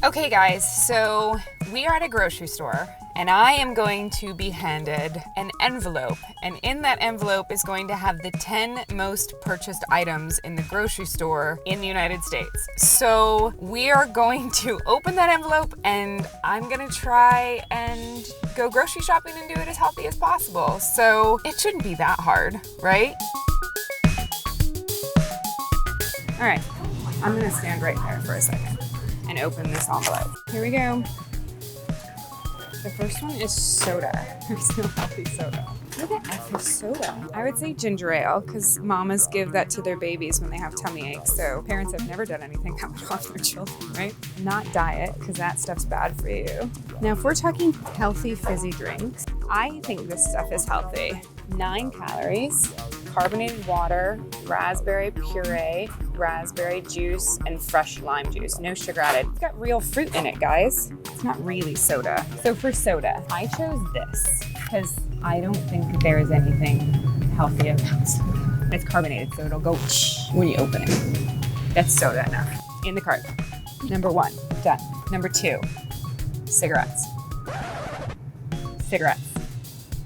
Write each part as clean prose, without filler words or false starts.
Okay guys, so we are at a grocery store and I am going to be handed an envelope, and in that envelope is going to have the 10 most purchased items in the grocery store in the United States. So we are going to open that envelope and I'm gonna try and go grocery shopping and do it as healthy as possible. So it shouldn't be that hard, right? All right, I'm gonna stand right there for a second and open this envelope. Here we go. The first one is soda. There's no healthy soda. What the F is soda? I would say ginger ale, because mamas give that to their babies when they have tummy aches. So parents have never done anything that would harm their children, right? Not diet, because that stuff's bad for you. Now, if we're talking healthy fizzy drinks, I think this stuff is healthy. 9 calories, carbonated water, raspberry puree, raspberry juice, and fresh lime juice. No sugar added. It's got real fruit in it, guys. It's not really soda. So for soda, I chose this because I don't think there is anything healthy about soda. It's carbonated, so it'll go when you open it. That's soda enough. In the cart. Number 1, done. Number 2, cigarettes. Cigarettes.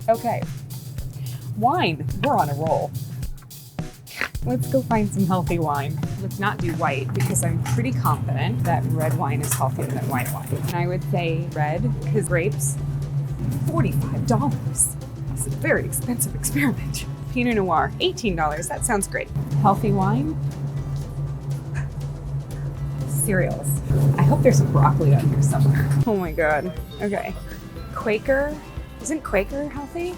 Okay. Wine, we're on a roll. Let's go find some healthy wine. Let's not do white because I'm pretty confident that red wine is healthier than white wine. And I would say red because grapes, $45. It's a very expensive experiment. Pinot Noir, $18. That sounds great. Healthy wine. Cereals. I hope there's some broccoli on here somewhere. Oh my God. Okay. Quaker. Isn't Quaker healthy?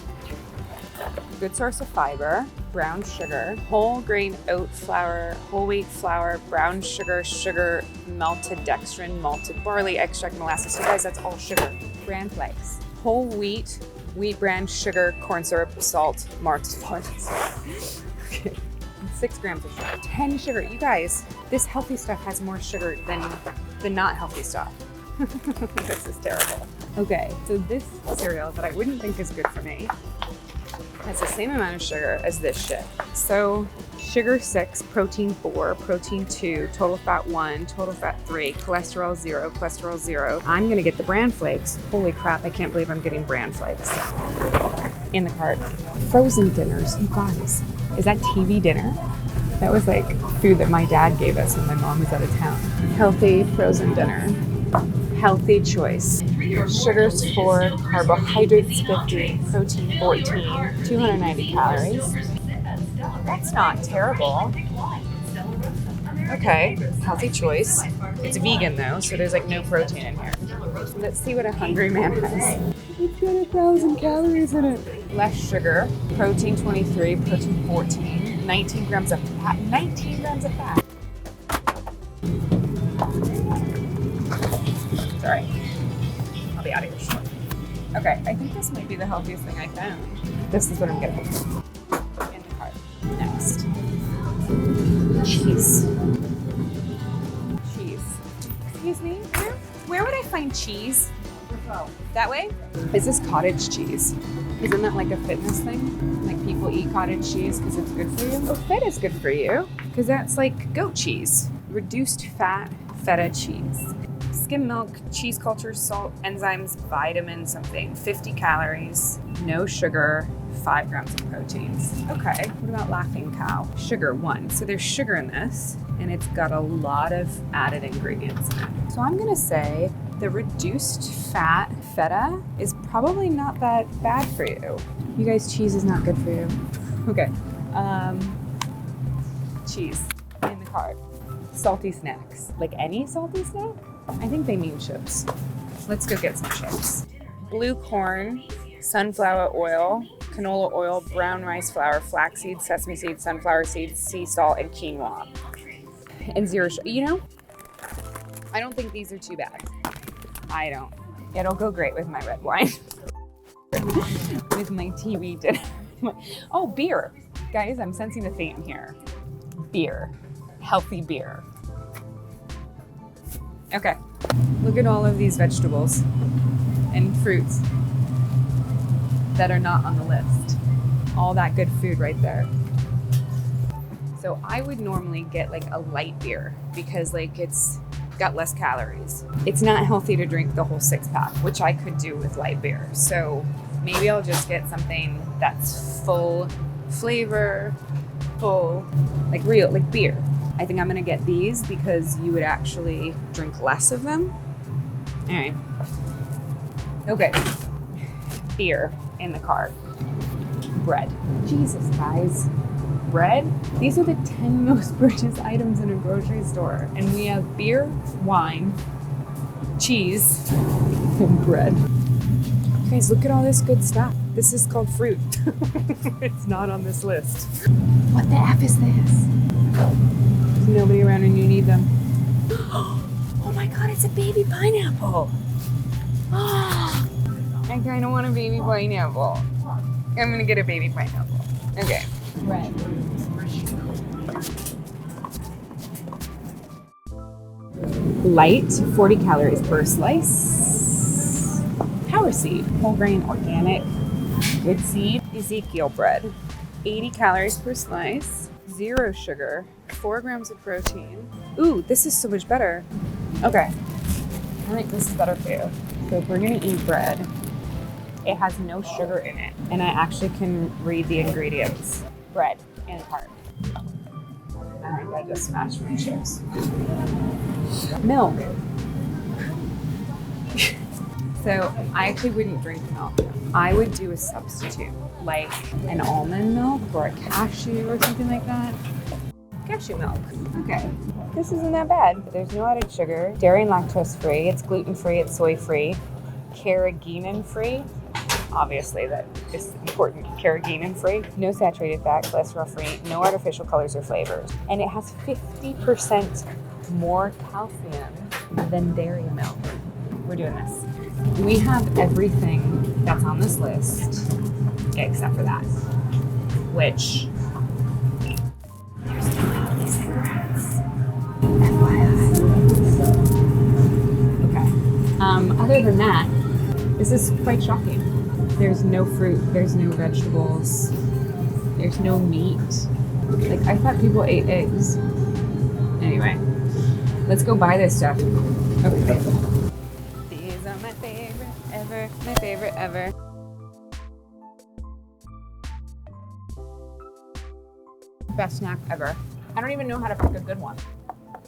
Good source of fiber, brown sugar, whole grain oat flour, whole wheat flour, brown sugar, sugar, malted dextrin, malted barley, extract, molasses. So guys, that's all sugar. Bran flakes, whole wheat, wheat bran, sugar, corn syrup, salt, malted barley. Okay. 6 grams of sugar, 10 sugar. You guys, this healthy stuff has more sugar than the not healthy stuff. This is terrible. Okay, so this cereal that I wouldn't think is good for me has the same amount of sugar as this shit. So sugar 6, protein 4, protein 2, total fat 1, total fat 3, cholesterol 0, cholesterol 0. I'm gonna get the bran flakes. Holy crap, I can't believe I'm getting bran flakes. In the cart. Frozen dinners, you guys. Is that TV dinner? That was like food that my dad gave us when my mom was out of town. Healthy frozen dinner. Healthy choice. Sugars 4, carbohydrates 50, protein 14, 290 calories. That's not terrible. Okay, healthy choice. It's vegan though, so there's like no protein in here. Let's see what a hungry man has. It's got 1,000 calories in it. Less sugar, protein 23, protein 14, 19 grams of fat. 19 grams of fat. Sorry. I'll be out of here shortly. Okay, I think this might be the healthiest thing I found. This is what I'm getting in the cart. Next. Cheese. Cheese. Excuse me, where would I find cheese? That way? Is this cottage cheese? Isn't that like a fitness thing? Like people eat cottage cheese because it's good for you? Oh, feta is good for you because that's like goat cheese. Reduced fat feta cheese. Skim milk, cheese culture, salt, enzymes, vitamin something, 50 calories, no sugar, 5 grams of proteins. Okay, what about Laughing Cow? Sugar 1. So there's sugar in this, and it's got a lot of added ingredients in it. So I'm gonna say the reduced fat feta is probably not that bad for you. You guys, cheese is not good for you. Okay, cheese in the cart. Salty snacks, like any salty snack? I think they mean chips. Let's go get some chips. Blue corn, sunflower oil, canola oil, brown rice flour, flaxseed, sesame seeds, sunflower seeds, sea salt, and quinoa. And 0 sugar. You know, I don't think these are too bad. I don't. It'll go great with my red wine. With my TV dinner. Oh, beer. Guys, I'm sensing a theme here. Beer. Healthy beer. Okay, look at all of these vegetables and fruits that are not on the list. All that good food right there. So I would normally get like a light beer because like it's got less calories. It's not healthy to drink the whole 6-pack, which I could do with light beer. So maybe I'll just get something that's full flavor, full, like real, like beer. I think I'm gonna get these because you would actually drink less of them. All right. Okay. Beer in the cart. Bread. Jesus, guys. Bread? These are the 10 most purchased items in a grocery store. And we have beer, wine, cheese, and bread. Guys, look at all this good stuff. This is called fruit. It's not on this list. What the F is this? There's nobody around and you need them. Oh my God, it's a baby pineapple. Oh, I kind of want a baby pineapple. I'm gonna get a baby pineapple. Okay. Bread. Light, 40 calories per slice. Power seed, whole grain, organic, good seed. Ezekiel bread, 80 calories per slice, 0 sugar, 4 grams of protein. Ooh, this is so much better. Okay, I think this is better for you. So if we're gonna eat bread, it has no sugar in it, and I actually can read the ingredients. Bread and carb. I think I just smashed my chips. Milk. So I actually wouldn't drink milk. I would do a substitute, like an almond milk or a cashew or something like that. Cashew milk. Okay. This isn't that bad. There's no added sugar. Dairy and lactose free. It's gluten free. It's soy free. Carrageenan free. Obviously, that is important. Carrageenan free. No saturated fat, cholesterol free. No artificial colors or flavors. And it has 50% more calcium than dairy milk. We're doing this. We have everything that's on this list except for that, which there's still healthy cigarettes. FYI. Okay. Other than that, this is quite shocking. There's no fruit, there's no vegetables, there's no meat. Like, I thought people ate eggs. Anyway, let's go buy this stuff. Okay. These are my favorite ever, my favorite ever. Best snack ever. I don't even know how to pick a good one.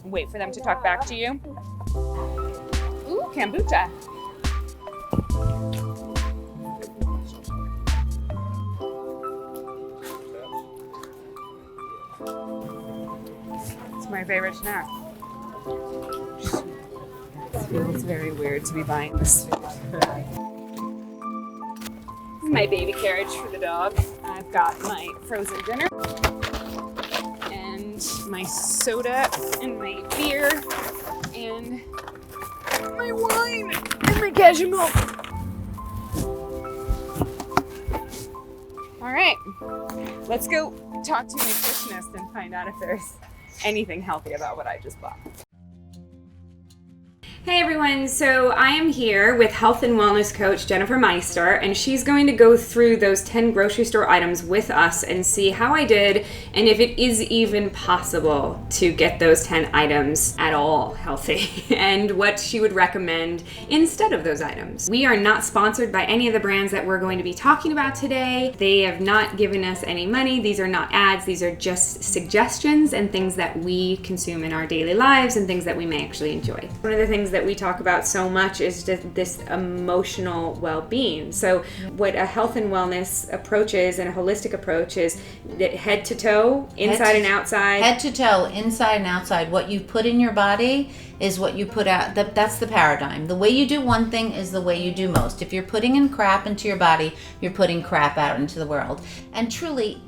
Wait for them to talk back to you. Ooh, kombucha. It's my favorite snack. It feels very weird to be buying this food. This is my baby carriage for the dog. I've got my frozen dinner and my soda and my beer and my wine and my cashew milk. All right, let's go talk to a nutritionist and find out if there's anything healthy about what I just bought. Hey everyone, so I am here with health and wellness coach Jennifer Meister, and she's going to go through those 10 grocery store items with us and see how I did and if it is even possible to get those 10 items at all healthy and what she would recommend instead of those items. We are not sponsored by any of the brands that we're going to be talking about today. They have not given us any money. These are not ads. These are just suggestions and things that we consume in our daily lives and things that we may actually enjoy. One of the things that we talk about so much is just this emotional well-being. So what a health and wellness approach is and a holistic approach is head to toe, inside and outside. Head to toe, inside and outside. What you put in your body is what you put out. That's the paradigm. The way you do one thing is the way you do most. If you're putting in crap into your body, you're putting crap out into the world. And truly,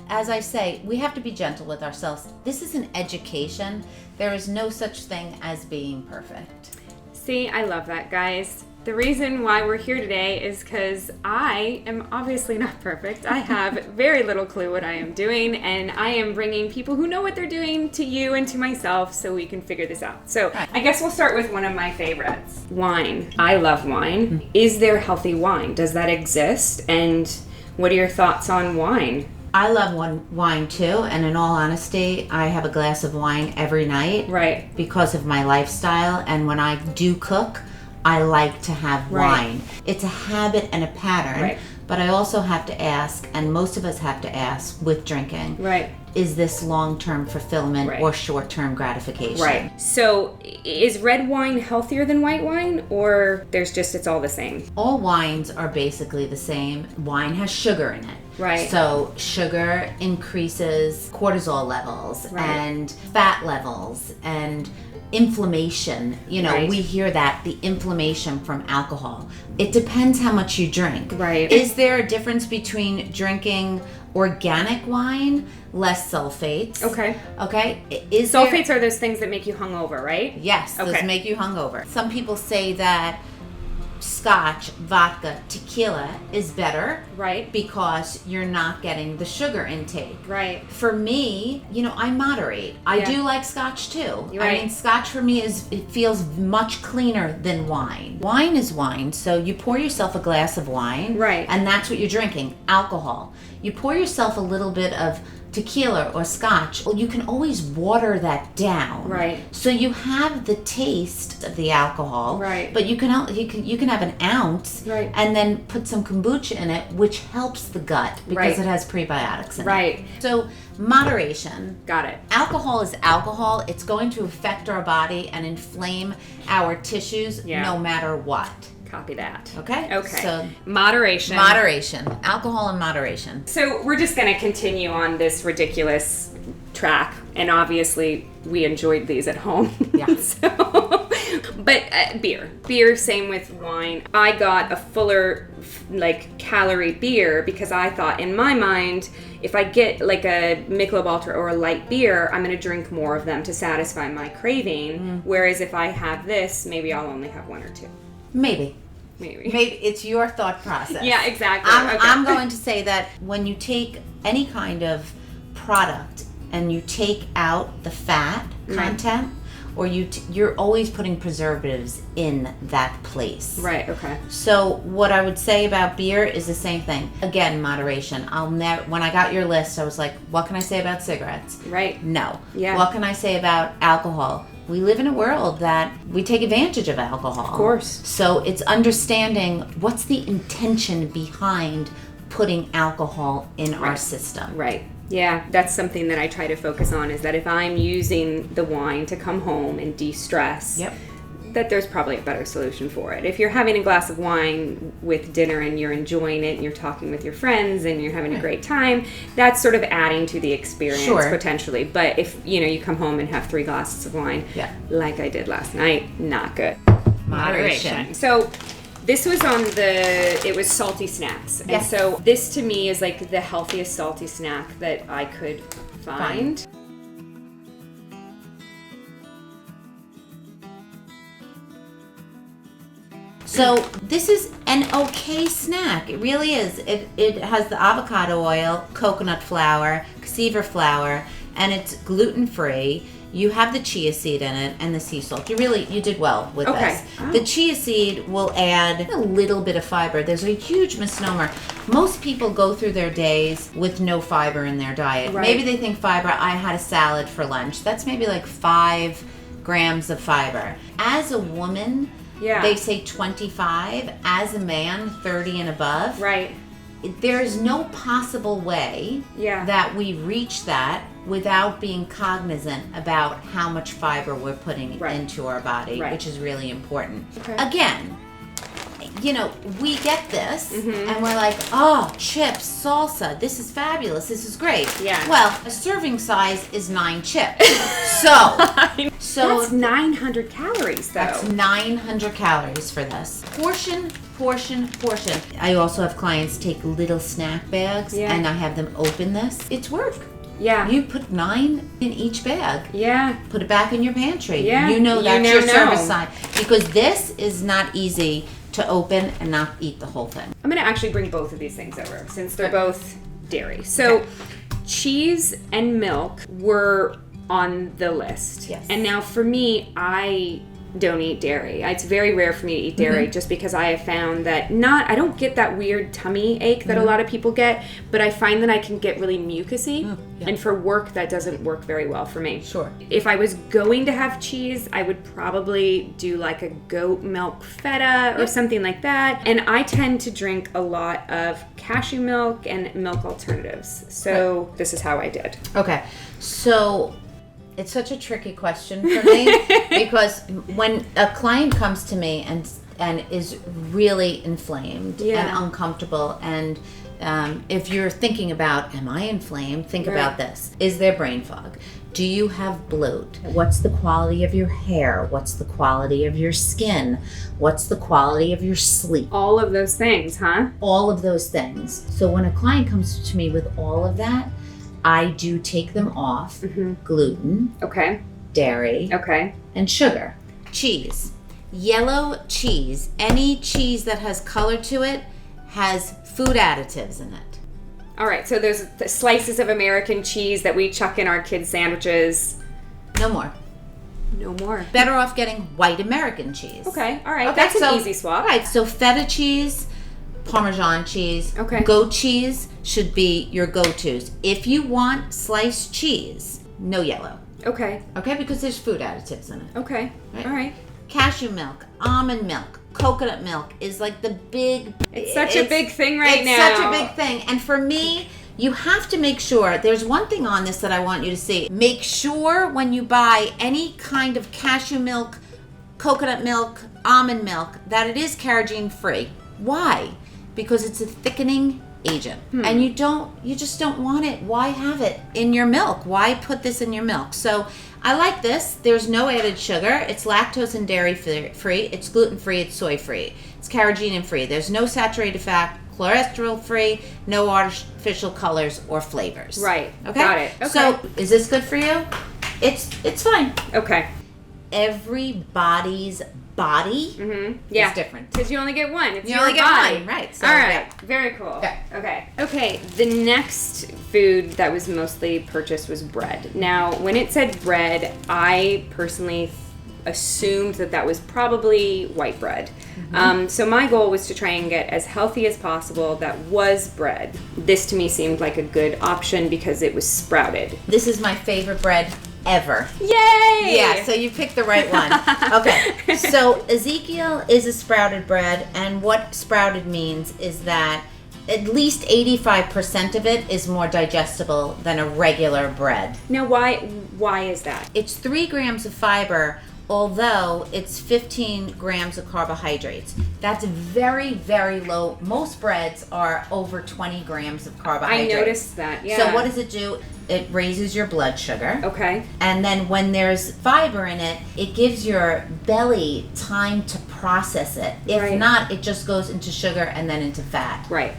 as I say, we have to be gentle with ourselves. This is an education. There is no such thing as being perfect. See, I love that, guys. The reason why we're here today is because I am obviously not perfect. I have very little clue what I am doing, and I am bringing people who know what they're doing to you and to myself so we can figure this out. So I guess we'll start with one of my favorites, wine. I love wine. Is there healthy wine? Does that exist? And what are your thoughts on wine? I love wine too, and in all honesty, I have a glass of wine every night. Right. Because of my lifestyle, and when I do cook, I like to have wine. It's a habit and a pattern. Right. But I also have to ask, and most of us have to ask with drinking, Right. is this long-term fulfillment Right. or short-term gratification? Right. So is red wine healthier than white wine, or it's all the same? All wines are basically the same. Wine has sugar in it. Right. So sugar increases cortisol levels and fat levels and inflammation. We hear that, the inflammation from alcohol. It depends how much you drink. Right. Is there a difference between drinking organic wine, less sulfates? Okay. Sulfates are those things that make you hungover, right? Yes, those make you hungover. Some people say that scotch, vodka, tequila is better. Right. Because you're not getting the sugar intake. Right. For me, I moderate. I do like scotch too. Right. I mean, scotch for me it feels much cleaner than wine. Wine is wine, so you pour yourself a glass of wine. Right. And that's what you're drinking, alcohol. You pour yourself a little bit of tequila or scotch, well, you can always water that down. Right. So you have the taste of the alcohol. Right. But you can have an ounce. Right. And then put some kombucha in it, which helps the gut because it has prebiotics in it. Right. So moderation. Got it. Alcohol is alcohol. It's going to affect our body and inflame our tissues no matter what. Copy that. Okay? So moderation. Alcohol in moderation. So we're just going to continue on this ridiculous track, and obviously we enjoyed these at home. Yeah. But beer, same with wine. I got a fuller calorie beer because I thought in my mind, if I get like a Michelob Ultra or a light beer, I'm going to drink more of them to satisfy my craving. Whereas if I have this, maybe I'll only have one or two. Maybe it's your thought process. Yeah, exactly. I'm going to say that when you take any kind of product and you take out the fat content, or you're always putting preservatives in that place. Right. Okay. So what I would say about beer is the same thing. Again, moderation. When I got your list, I was like, what can I say about cigarettes? Right. No. Yeah. What can I say about alcohol? We live in a world that we take advantage of alcohol. Of course. So it's understanding what's the intention behind putting alcohol in our system. Right. Yeah, that's something that I try to focus on, is that if I'm using the wine to come home and de-stress, that there's probably a better solution for it. If you're having a glass of wine with dinner and you're enjoying it and you're talking with your friends and you're having a great time, that's sort of adding to the experience potentially. But if you come home and have 3 glasses of wine, like I did last night, not good. Moderation. So this was it was salty snacks. And so this to me is like the healthiest salty snack that I could find. So this is an okay snack. It really is. It has the avocado oil, coconut flour, cassava flour, and it's gluten-free. You have the chia seed in it and the sea salt. You did well with this. Oh. The chia seed will add a little bit of fiber. There's a huge misnomer. Most people go through their days with no fiber in their diet. Right. Maybe they think fiber, I had a salad for lunch. That's maybe like 5 grams of fiber. As a woman, they say 25. As a man, 30 and above. Right. There is no possible way that we reach that without being cognizant about how much fiber we're putting into our body, which is really important. Okay. Again, we get this and we're like, oh, chips, salsa, this is fabulous, this is great. Yeah. Well, a serving size is 9 chips. So that's 900 calories, though. That's 900 calories for this. Portion. I also have clients take little snack bags and I have them open this. It's work. Yeah. You put 9 in each bag. Yeah. Put it back in your pantry. Yeah. That's your service size. Because this is not easy to open and not eat the whole thing. I'm going to actually bring both of these things over since they're both dairy. So cheese and milk were on the list. Yes. And now for me, I don't eat dairy. It's very rare for me to eat dairy just because I have found that I don't get that weird tummy ache that a lot of people get, but I find that I can get really mucusy. And for work, that doesn't work very well for me. Sure. If I was going to have cheese, I would probably do like a goat milk feta or something like that. And I tend to drink a lot of cashew milk and milk alternatives. So this is how I did. Okay. So it's such a tricky question for me because when a client comes to me and is really inflamed and uncomfortable, and if you're thinking about, am I inflamed? Think about this. Is there brain fog? Do you have bloat? What's the quality of your hair? What's the quality of your skin? What's the quality of your sleep? All of those things, huh? All of those things. So when a client comes to me with all of that, I do take them off gluten, dairy, and sugar. Cheese. Yellow cheese. Any cheese that has color to it has food additives in it. All right, so there's the slices of American cheese that we chuck in our kids' sandwiches. No more. No more. Better off getting white American cheese. Okay, all right. That's an easy swap. All right, so feta cheese, Parmesan cheese, goat cheese should be your go-tos. If you want sliced cheese, no yellow. Okay, because there's food additives in it. Okay, all right. Cashew milk, almond milk, coconut milk is like the big... It's such a big thing right now. It's such a big thing. And for me, you have to make sure, there's one thing on this that I want you to see. Make sure when you buy any kind of cashew milk, coconut milk, almond milk, that it is carrageen free. Why? Because it's a thickening agent. And you just don't want it. Why have it in your milk? Why put this in your milk? So I like this. There's no added sugar. It's lactose and dairy free. It's gluten free. It's soy free. It's carrageenan free. There's no saturated fat, cholesterol free, no artificial colors or flavors. Right. Okay. Got it. Okay. So is this good for you? It's fine. Okay. Everybody's body is different. Because you only get one. It's you your only get body. one, right? So, all right. Very cool. Okay. The next food that was mostly purchased was bread. Now, when it said bread, I personally assumed that was probably white bread. So my goal was to try and get as healthy as possible that was bread. This to me seemed like a good option because it was sprouted. This is my favorite bread ever. Yay! Yeah, so you picked the right one. Okay, so Ezekiel is a sprouted bread, and what sprouted means is that at least 85% of it is more digestible than a regular bread. Now, why is that? It's 3 grams of fiber, although it's 15 grams of carbohydrates. That's very, very low. Most breads are over 20 grams of carbohydrates. I noticed that, yeah. So what does it do? It raises your blood sugar. Okay. And then when there's fiber in it, it gives your belly time to process it. If not, it just goes into sugar and then into fat. Right.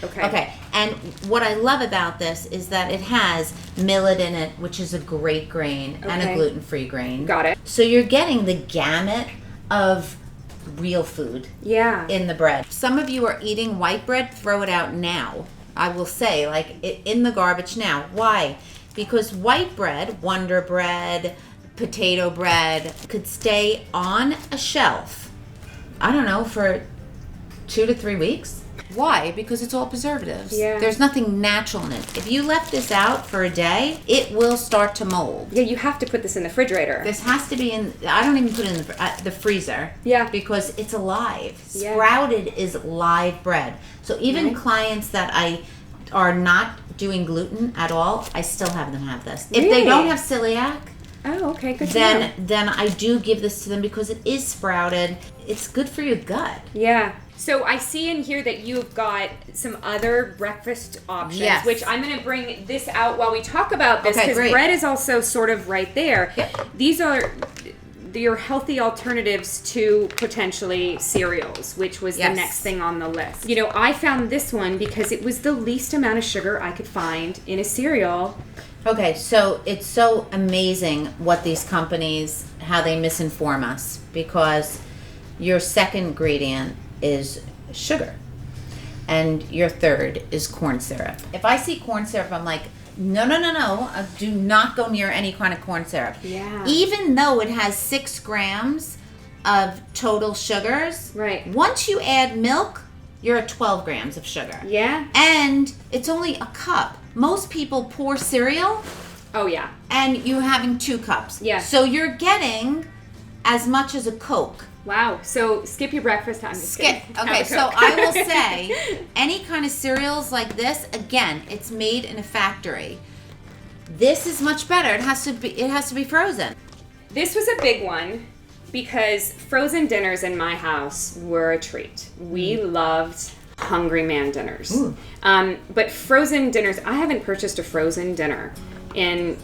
Okay. And what I love about this is that it has millet in it, which is a great grain, and a gluten-free grain. Got it. So you're getting the gamut of real food in the bread. Some of you are eating white bread, throw it out now. I will say, like, in the garbage now. Why? Because white bread, Wonder Bread, potato bread, could stay on a shelf, I don't know, for 2 to 3 weeks. Why? Because it's all preservatives. Yeah. There's nothing natural in it. If you left this out for a day, it will start to mold. Yeah, you have to put this in the refrigerator. This has to be in, I don't even put it in the freezer. Yeah. Because it's alive. Yeah. Sprouted is live bread. So even clients that I are not doing gluten at all, I still have them have this. If they don't have celiac, okay, good to know. then I do give this to them because it is sprouted. It's good for your gut. Yeah. So I see in here that you've got some other breakfast options, which I'm going to bring this out while we talk about this, because bread is also sort of right there. Yep. These are your healthy alternatives to potentially cereals, which was the next thing on the list. You know, I found this one because it was the least amount of sugar I could find in a cereal. Okay, so it's so amazing what these companies, how they misinform us, because your second ingredient is sugar and your third is corn syrup. If I see corn syrup, I'm like, No. Do not go near any kind of corn syrup. Yeah. Even though it has 6 grams of total sugars. Right. Once you add milk, you're at 12 grams of sugar. Yeah. And it's only a cup. Most people pour cereal. Oh, yeah. And you're having 2 cups. Yeah. So you're getting as much as a Coke. Wow. So skip your breakfast. I'm just Skip. kidding. Okay, so I will say, any kind of cereals like this, again, it's made in a factory. This is much better. It has to be frozen. This was a big one because frozen dinners in my house were a treat. We loved Hungry Man dinners. But frozen dinners, I haven't purchased a frozen dinner in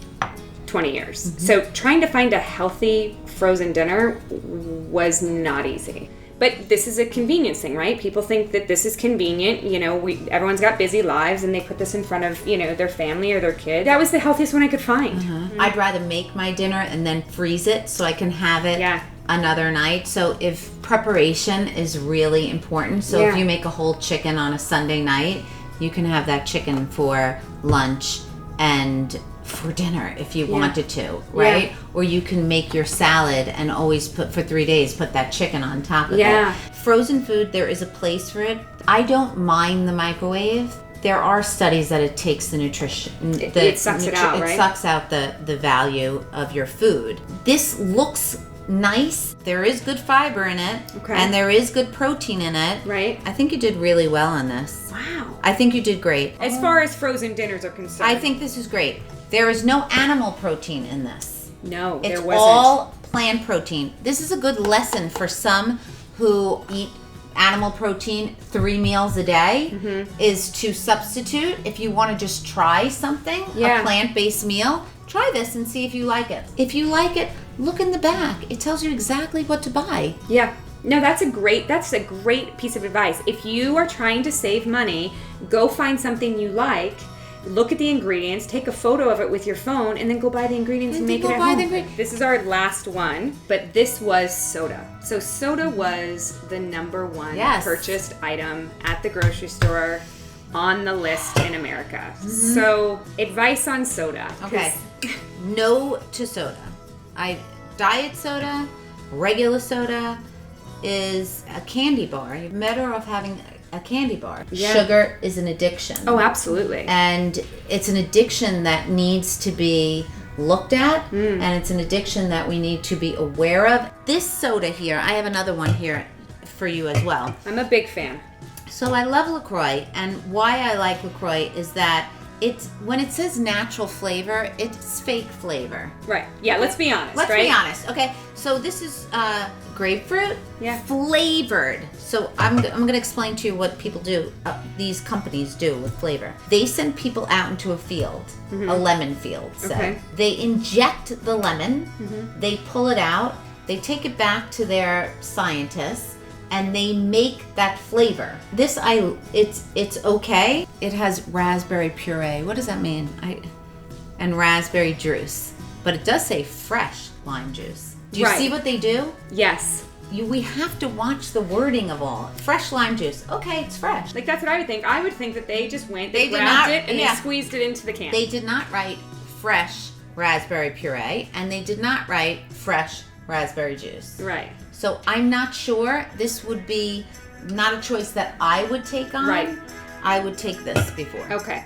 20 years. So trying to find a healthy frozen dinner was not easy. But this is a convenience thing, right? People think that this is convenient. You know, everyone's got busy lives and they put this in front of, you know, their family or their kid. That was the healthiest one I could find. I'd rather make my dinner and then freeze it so I can have it another night. So if preparation is really important, so if you make a whole chicken on a Sunday night, you can have that chicken for lunch and for dinner if you wanted to, right? Or you can make your salad and always put for 3 days, put that chicken on top of it. Frozen food, there is a place for it. I don't mind the microwave. There are studies that it takes the nutrition. It sucks it out, right? It sucks out the value of your food. This looks nice. There is good fiber in it. Okay. And there is good protein in it. Right. I think you did really well on this. Wow. I think you did great. As far as frozen dinners are concerned. I think this is great. There is no animal protein in this. No, there It's wasn't. all plant protein. This is a good lesson for some who eat animal protein 3 meals a day, is to substitute. If you want to just try something, a plant-based meal, try this and see if you like it. If you like it, look in the back. It tells you exactly what to buy. Yeah. No, that's a great piece of advice. If you are trying to save money, go find something you like, look at the ingredients, take a photo of it with your phone, and then go buy the ingredients and make it at home. This is our last one, but this was soda. So soda was the number one purchased item at the grocery store on the list in America. So advice on soda. Okay. No to soda. Diet soda, regular soda is a candy bar. You're better off having a candy bar. Yeah. Sugar is an addiction. Oh, absolutely. And it's an addiction that needs to be looked at, and it's an addiction that we need to be aware of. This soda here, I have another one here for you as well. I'm a big fan. So I love LaCroix, and why I like LaCroix is that it's when it says natural flavor, it's fake flavor. Right. Yeah, let's be honest, Let's be honest. Okay, so this is grapefruit flavored. So I'm going to explain to you what people do, these companies do with flavor. They send people out into a field, a lemon field, say. Okay. They inject the lemon, they pull it out, they take it back to their scientists, and they make that flavor. It's okay. It has raspberry puree. What does that mean? And raspberry juice. But it does say fresh lime juice. Do you see what they do? Yes. We have to watch the wording of all. Fresh lime juice. Okay, it's fresh. Like, that's what I would think. I would think that they just went, they grabbed it, and they squeezed it into the can. They did not write fresh raspberry puree, and they did not write fresh raspberry juice. Right. So I'm not sure. This would be not a choice that I would take on. Right. I would take this before. Okay.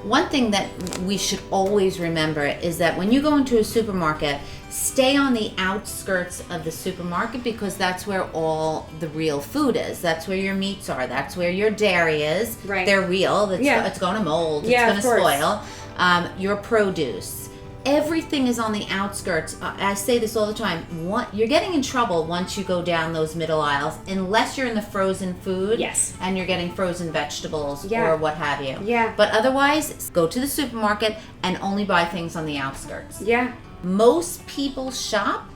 One thing that we should always remember is that when you go into a supermarket, stay on the outskirts of the supermarket because that's where all the real food is. That's where your meats are. That's where your dairy is. Right. They're real. It's going to mold. Yeah, it's going to spoil. Your produce. Everything is on the outskirts. I say this all the time. You're getting in trouble once you go down those middle aisles, unless you're in the frozen food. Yes. And you're getting frozen vegetables or what have you. Yeah. But otherwise, go to the supermarket and only buy things on the outskirts. Yeah. Most people shop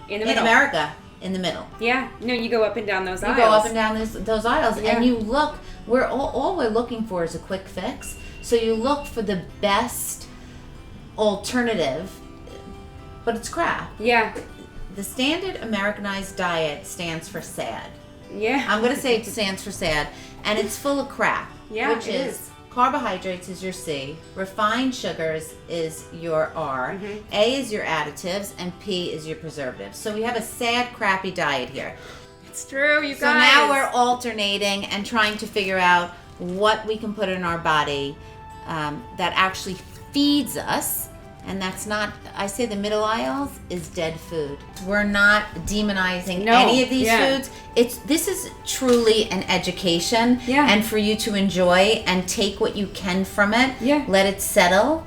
in the middle. In America in the middle. Yeah. No, you go up and down those aisles. You go up and down those aisles, Yeah. and you look. All we're looking for is a quick fix. So you look for the best alternative, but it's crap. Yeah. The standard Americanized diet stands for SAD. Yeah. I'm going to say it stands for SAD, and it's full of crap. Yeah, which it is carbohydrates is your C, refined sugars is your R, A is your additives, and P is your preservatives. So we have a sad, crappy diet here. It's true, you guys. So now we're alternating and trying to figure out what we can put in our body that actually feeds us. And that's not, I say the middle aisles is dead food. We're not demonizing any of these foods. This is truly an education and for you to enjoy and take what you can from it. Let it settle.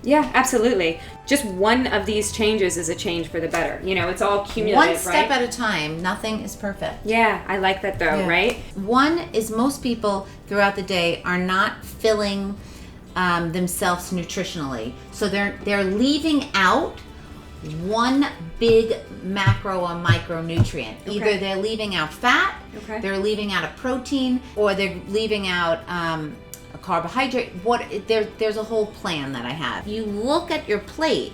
Yeah, absolutely. Just one of these changes is a change for the better. You know, it's all cumulative, one step at a time. Nothing is perfect. Yeah, I like that though, right? One is most people throughout the day are not filling themselves nutritionally. So they're leaving out one big macro or micronutrient. Either they're leaving out fat, they're leaving out a protein, or they're leaving out a carbohydrate. There's a whole plan that I have. You look at your plate.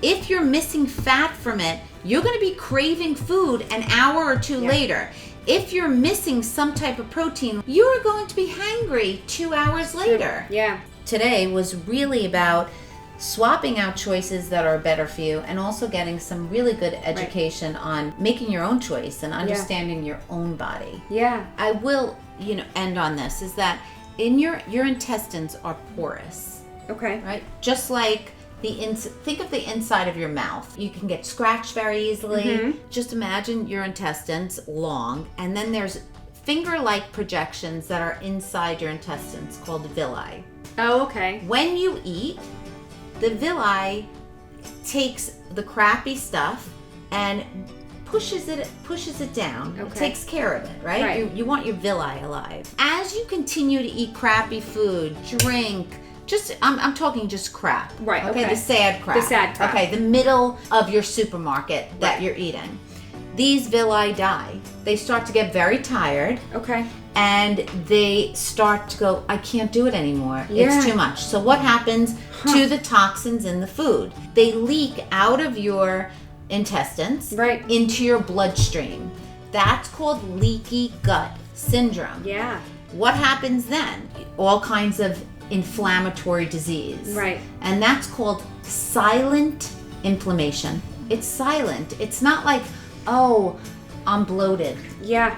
If you're missing fat from it, you're going to be craving food an hour or two later. If you're missing some type of protein, you're going to be hangry 2 hours later. Yeah. Today was really about swapping out choices that are better for you and also getting some really good education on making your own choice and understanding your own body. Yeah. I will, end on this, is that in your intestines are porous. Okay. Right? Just like think of the inside of your mouth. You can get scratched very easily. Just imagine your intestines long, and then there's finger-like projections that are inside your intestines called villi. Oh, okay. When you eat, the villi takes the crappy stuff and pushes it down. It takes care of it, right? You want your villi alive. As you continue to eat crappy food, drink, I'm talking just crap. Right. Okay. The sad crap. The sad crap. Okay. The middle of your supermarket that you're eating. These villi die. They start to get very tired. Okay. And they start to go, I can't do it anymore. It's too much. So what happens to the toxins in the food? They leak out of your intestines into your bloodstream. That's called leaky gut syndrome. Yeah. What happens then? All kinds of inflammatory disease. Right. And that's called silent inflammation. It's silent. It's not like, oh, I'm bloated. Yeah.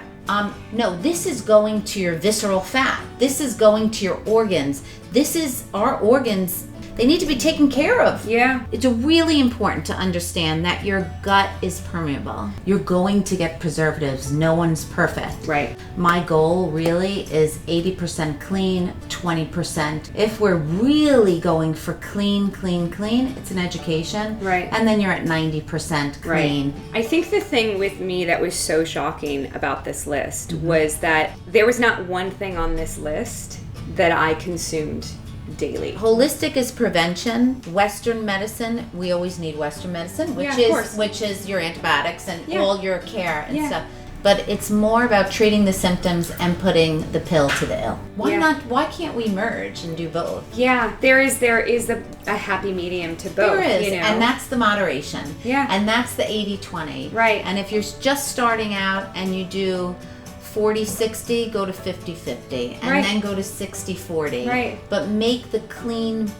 No, this is going to your visceral fat. This is going to your organs. This is our organs. They need to be taken care of. Yeah. It's really important to understand that your gut is permeable. You're going to get preservatives. No one's perfect. Right. My goal really is 80% clean, 20%. If we're really going for clean, it's an education. Right. And then you're at 90% clean. Right. I think the thing with me that was so shocking about this list was that there was not one thing on this list that I consumed daily. Holistic is prevention. Western medicine, we always need Western medicine, which is your antibiotics and all your care and stuff. But it's more about treating the symptoms and putting the pill to the ill. Why can't we merge and do both? Yeah, there is a happy medium to both. There is, and that's the moderation. Yeah. And that's the 80-20. Right. And if you're just starting out and you do 40-60, go to 50-50, and then go to 60-40. Right. But make the clean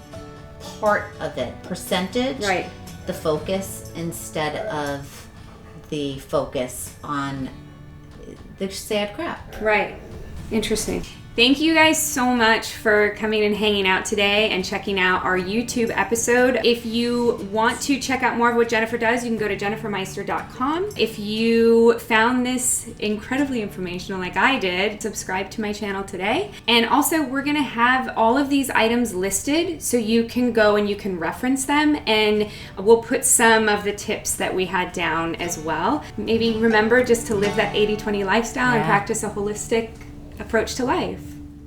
part of it percentage the focus instead of the focus on the sad crap. Right. Interesting. Thank you guys so much for coming and hanging out today and checking out our YouTube episode. If you want to check out more of what Jennifer does, you can go to jennifermeister.com. If you found this incredibly informational like I did, subscribe to my channel today. And also, we're going to have all of these items listed so you can go and you can reference them, and we'll put some of the tips that we had down as well. Maybe remember just to live that 80-20 lifestyle and practice a holistic approach to life.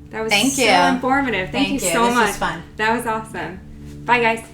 That was so informative. Thank you so much. This was fun. That was awesome. Bye, guys.